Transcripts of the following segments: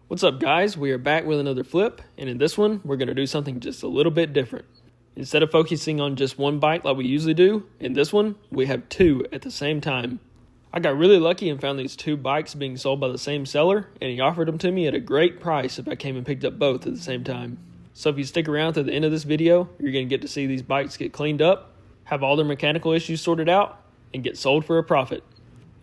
What's up guys, we are back with another flip, and in this one we're going to do something just a little bit different. Instead of focusing on just one bike like we usually do, in this one we have two at the same time. I got really lucky and found these two bikes being sold by the same seller, and he offered them to me at a great price if I came and picked up both at the same time. So if you stick around to the end of this video, you're going to get to see these bikes get cleaned up, have all their mechanical issues sorted out, and get sold for a profit.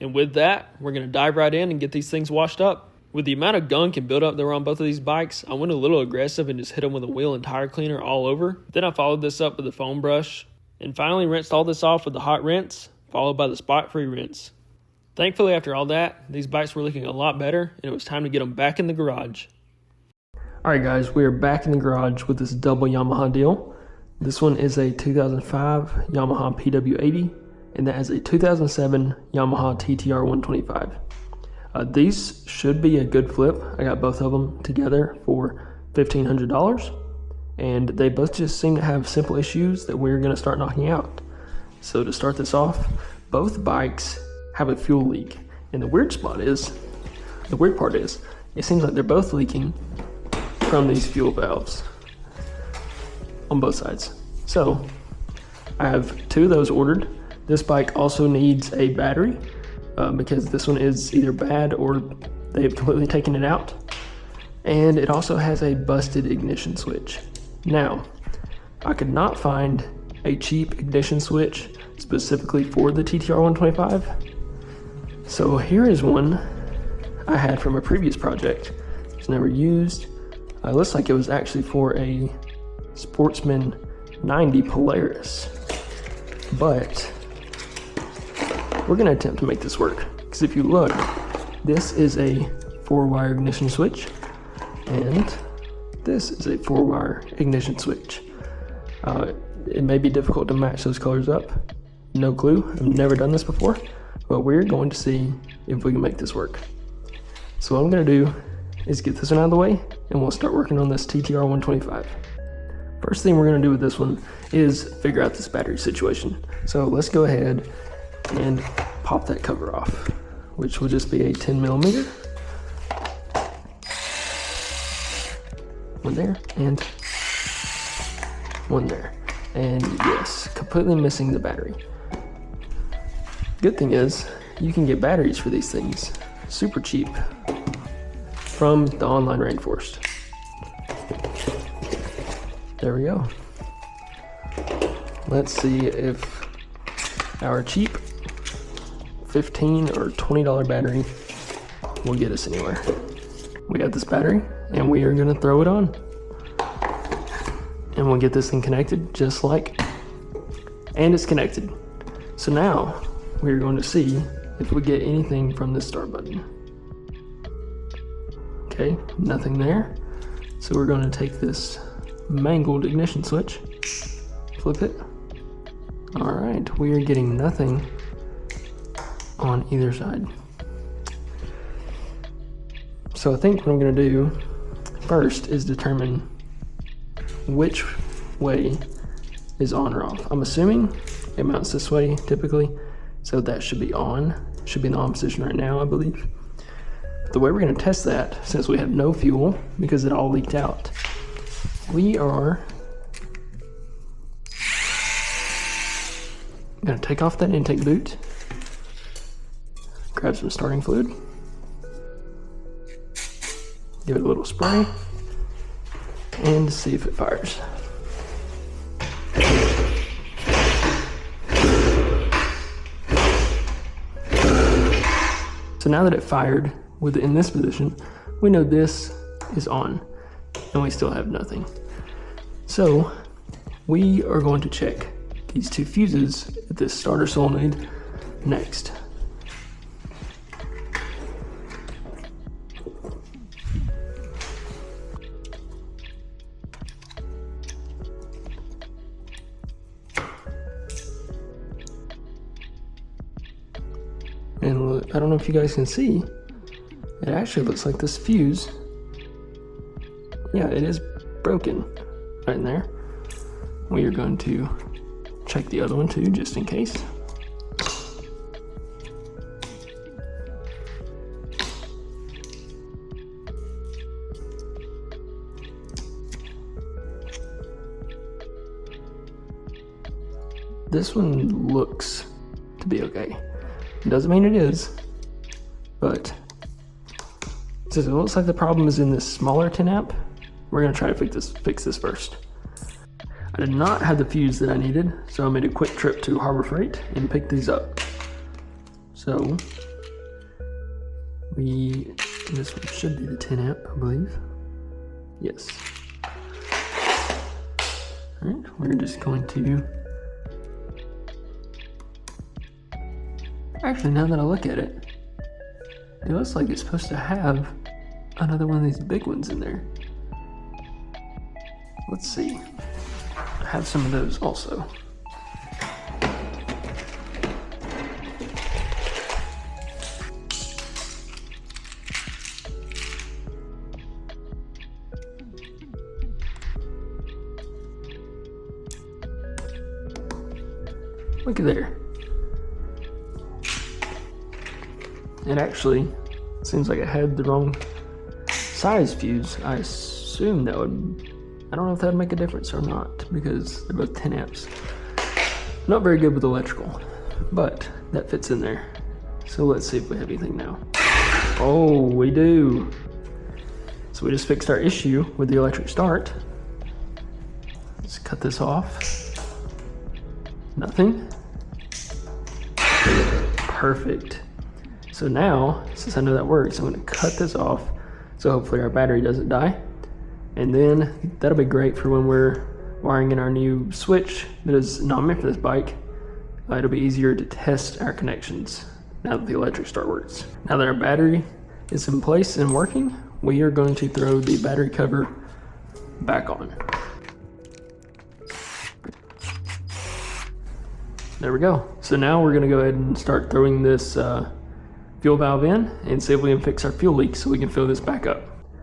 And with that, we're going to dive right in and get these things washed up. With the amount of gunk and buildup that were on both of these bikes, I went a little aggressive and just hit them with a wheel and tire cleaner all over. Then I followed this up with a foam brush, and finally rinsed all this off with the hot rinse, followed by the spot-free rinse. Thankfully, after all that, these bikes were looking a lot better, and it was time to get them back in the garage. Alright guys, we are back in the garage with this double Yamaha deal. This one is a 2005 Yamaha PW80, and that is a 2007 Yamaha TTR 125. These should be a good flip. I got both of them together for $1,500, and they both just seem to have simple issues that we're going to start knocking out. So to start this off, both bikes have a fuel leak, and the weird part is, it seems like they're both leaking from these fuel valves on both sides. So I have two of those ordered. This bike also needs a battery. Because this one is either bad or they've completely taken it out. And it also has a busted ignition switch. Now, I could not find a cheap ignition switch specifically for the TTR 125. So here is one I had from a previous project. It's never used. It looks like it was actually for a Sportsman 90 Polaris. But we're going to attempt to make this work, because if you look, this is a 4-wire ignition switch, and this is a 4-wire ignition switch. It may be difficult to match those colors up. No clue. I've never done this before, but we're going to see if we can make this work. So what I'm going to do is get this one out of the way, and we'll start working on this TTR 125. First thing we're going to do with this one is figure out this battery situation. So let's go ahead and pop that cover off, which will just be a 10mm. One there and one there. And yes, completely missing the battery. Good thing is, you can get batteries for these things super cheap from the online rainforest. There we go. Let's see if our cheap $15 or $20 battery will get us anywhere. We got this battery, and we are gonna throw it on. And we'll get this thing connected just like, and it's connected. So now, we're going to see if we get anything from this start button. Okay, nothing there. So we're gonna take this mangled ignition switch, flip it. All right, we are getting nothing on either side. So I think what I'm going to do first is determine which way is on or off. I'm assuming it mounts this way typically, so that should be on. It should be in the on position right now, I believe. But the way we're going to test that, since we have no fuel because it all leaked out, we are going to take off that intake boot, grab some starting fluid, give it a little spray, and see if it fires. So now that it fired with it in this position, we know this is on, and we still have nothing. So we are going to check these two fuses at this starter solenoid next. And look, I don't know if you guys can see, it actually looks like this fuse, yeah, it is broken right in there. We are going to check the other one too, just in case. this one looks to be okay. It doesn't mean it is, but since it looks like the problem is in this smaller 10 amp, we're gonna try to fix this first. I did not have the fuse that I needed, so I made a quick trip to Harbor Freight and picked these up. So, this one should be the 10 amp, I believe. Yes. All right, we're just going to, actually now that I look at it, it looks like it's supposed to have another one of these big ones in there. Let's see. I have some of those also. Look at there. It actually seems like I had the wrong size fuse. I assume that would, I don't know if that would make a difference or not, because they're both 10 amps. Not very good with electrical, but that fits in there. So let's see if we have anything now. Oh, we do. So we just fixed our issue with the electric start. Let's cut this off. Nothing. Perfect. So now, since I know that works, I'm gonna cut this off so hopefully our battery doesn't die. And then that'll be great for when we're wiring in our new switch that is not meant for this bike. It'll be easier to test our connections now that the electric start works. Now that our battery is in place and working, we are going to throw the battery cover back on. There we go. So now we're gonna go ahead and start throwing this fuel valve in and see if we can fix our fuel leak so we can fill this back up.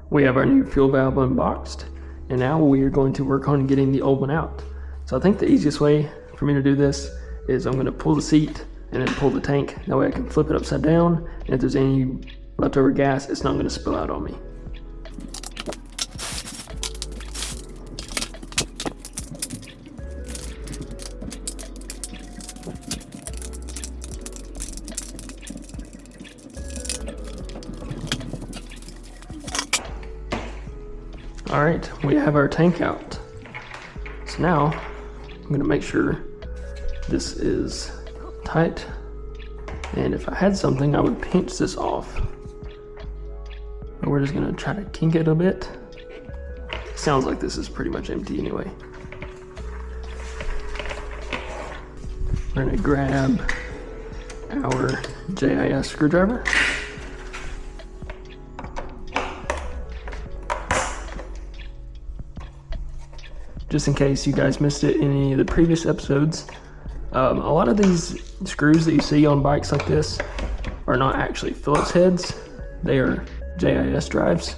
We have our new fuel valve unboxed, and now we are going to work on getting the old one out. So I think the easiest way for me to do this is I'm gonna pull the seat and then pull the tank. That way I can flip it upside down, and if there's any leftover gas, it's not gonna spill out on me. All right, we have our tank out. So now I'm gonna make sure this is tight. And if I had something, I would pinch this off. But we're just gonna try to kink it a bit. Sounds like this is pretty much empty anyway. We're gonna grab our JIS screwdriver. Just in case you guys missed it in any of the previous episodes, a lot of these screws that you see on bikes like this are not actually Phillips heads, they are JIS drives.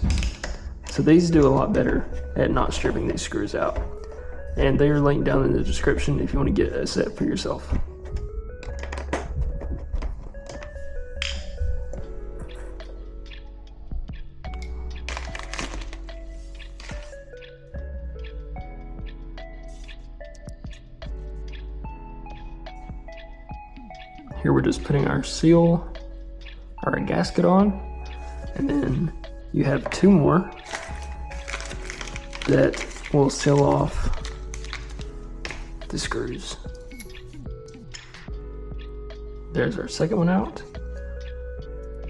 So these do a lot better at not stripping these screws out. And they are linked down in the description if you want to get a set for yourself. Here we're just putting our seal, or our gasket on, and then you have two more that will seal off the screws. There's our second one out.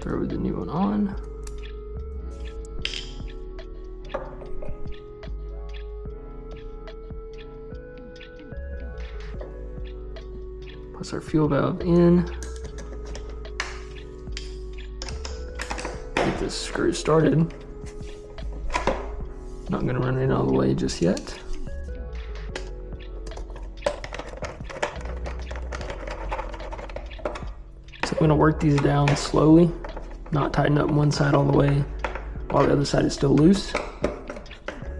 Throw the new one on. Plus our fuel valve in. Get this screw started. Not gonna run it all the way just yet. So I'm gonna work these down slowly, not tighten up one side all the way while the other side is still loose,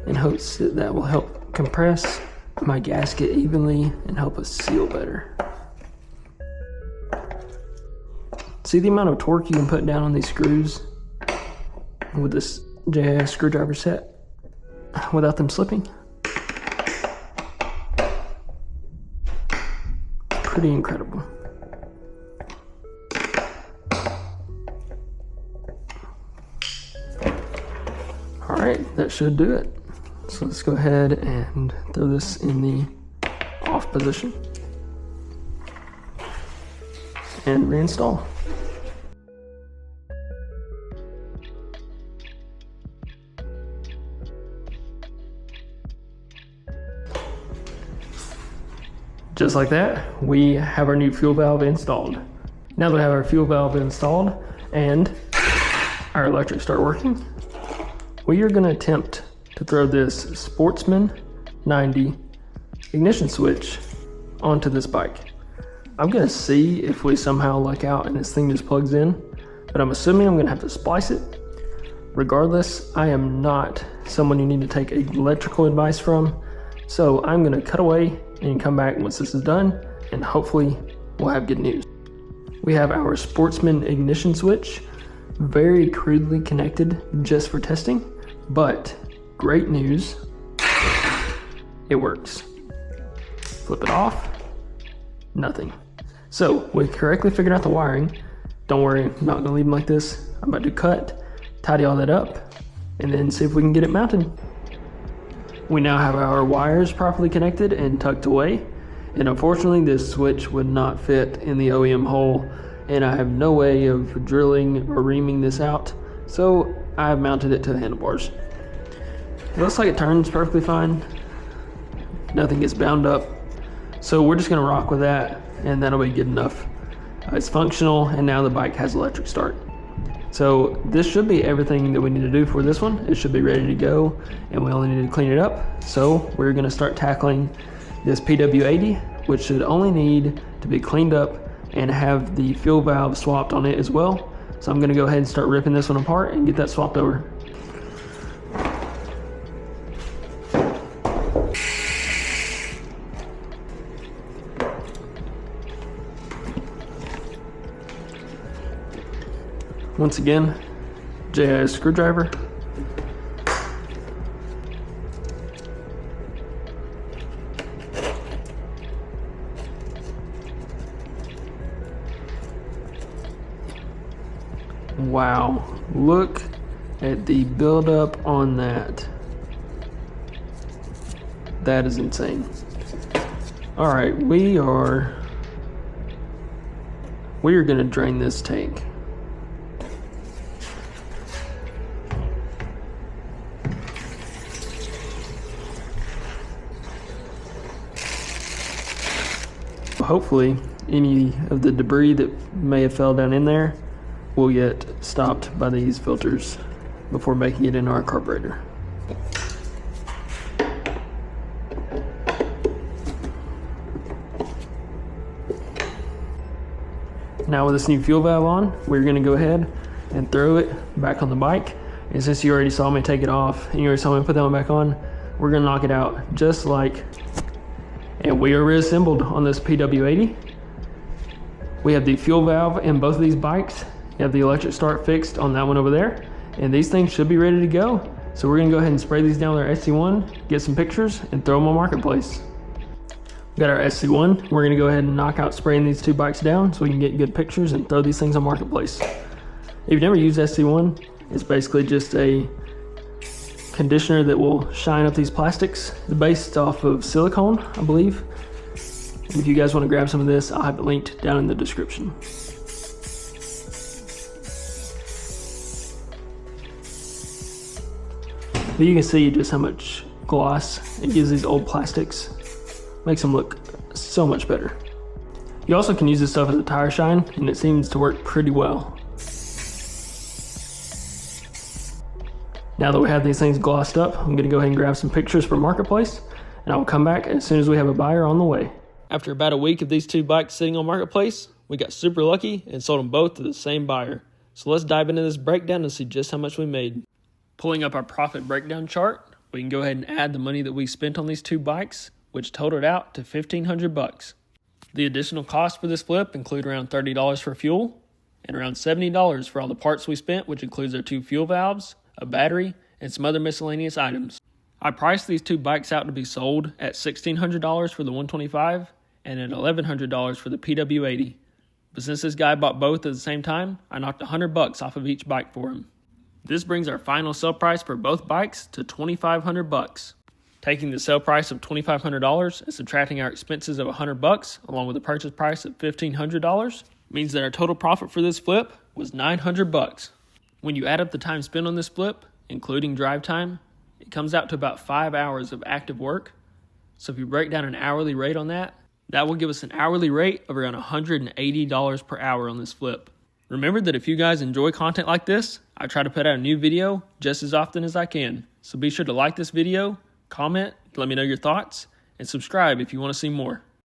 in hopes that that will help compress my gasket evenly and help us seal better. See the amount of torque you can put down on these screws with this JIS screwdriver set without them slipping? pretty incredible. All right, that should do it. So let's go ahead and throw this in the off position and reinstall. Just like that, we have our new fuel valve installed. Now that we have our fuel valve installed and our electric start working, we are going to attempt to throw this Sportsman 90 ignition switch onto this bike. I'm going to see if we somehow luck out and this thing just plugs in, but I'm assuming I'm going to have to splice it. Regardless, I am not someone you need to take electrical advice from, so I'm going to cut away and come back once this is done, and hopefully we'll have good news. We have our Sportsman ignition switch, very crudely connected just for testing, but great news, it works. Flip it off, nothing. So we correctly figured out the wiring. Don't worry, I'm not gonna leave them like this. I'm about to cut, tidy all that up, and then see if we can get it mounted. We now have our wires properly connected and tucked away, and unfortunately this switch would not fit in the OEM hole, and I have no way of drilling or reaming this out, so I've mounted it to the handlebars. It looks like it turns perfectly fine. Nothing gets bound up, so we're just gonna rock with that, and that'll be good enough. It's functional, and now the bike has electric start. So this should be everything that we need to do for this one. It should be ready to go, and we only need to clean it up. So we're gonna start tackling this PW80, which should only need to be cleaned up and have the fuel valve swapped on it as well. So I'm gonna go ahead and start ripping this one apart and get that swapped over. Once again, JIS screwdriver. Wow, look at the buildup on that. That is insane. All right, we are gonna drain this tank. Hopefully any of the debris that may have fell down in there will get stopped by these filters before making it in our carburetor. Now with this new fuel valve on, we're gonna go ahead and throw it back on the bike. And since you already saw me take it off and you already saw me put that one back on, we're gonna knock it out just like. And we are reassembled on this PW80. We have the fuel valve in both of these bikes. You have the electric start fixed on that one over there. And these things should be ready to go. So we're gonna go ahead and spray these down with our SC1, get some pictures, and throw them on Marketplace. We got our SC1. We're gonna go ahead and knock out spraying these two bikes down so we can get good pictures and throw these things on Marketplace. If you've never used SC1, it's basically just a conditioner that will shine up these plastics. It's based off of silicone, I believe. And if you guys want to grab some of this, I'll have it linked down in the description. But you can see just how much gloss it gives these old plastics. Makes them look so much better. You also can use this stuff as a tire shine, and it seems to work pretty well. Now that we have these things glossed up, I'm gonna go ahead and grab some pictures for Marketplace, and I will come back as soon as we have a buyer on the way. After about a week of these two bikes sitting on Marketplace, we got super lucky and sold them both to the same buyer. So let's dive into this breakdown and see just how much we made. Pulling up our profit breakdown chart, we can go ahead and add the money that we spent on these two bikes, which totaled out to $1,500. The additional costs for this flip include around $30 for fuel and around $70 for all the parts we spent, which includes our two fuel valves, a battery, and some other miscellaneous items. I priced these two bikes out to be sold at $1,600 for the 125 and at $1,100 for the PW80. But since this guy bought both at the same time, I knocked $100 off of each bike for him. This brings our final sale price for both bikes to $2,500. Taking the sale price of $2,500 and subtracting our expenses of $100 along with the purchase price of $1,500 means that our total profit for this flip was $900. When you add up the time spent on this flip, including drive time, it comes out to about 5 hours of active work. So if you break down an hourly rate on that, that will give us an hourly rate of around $180 per hour on this flip. Remember that if you guys enjoy content like this, I try to put out a new video just as often as I can. So be sure to like this video, comment, let me know your thoughts, and subscribe if you want to see more.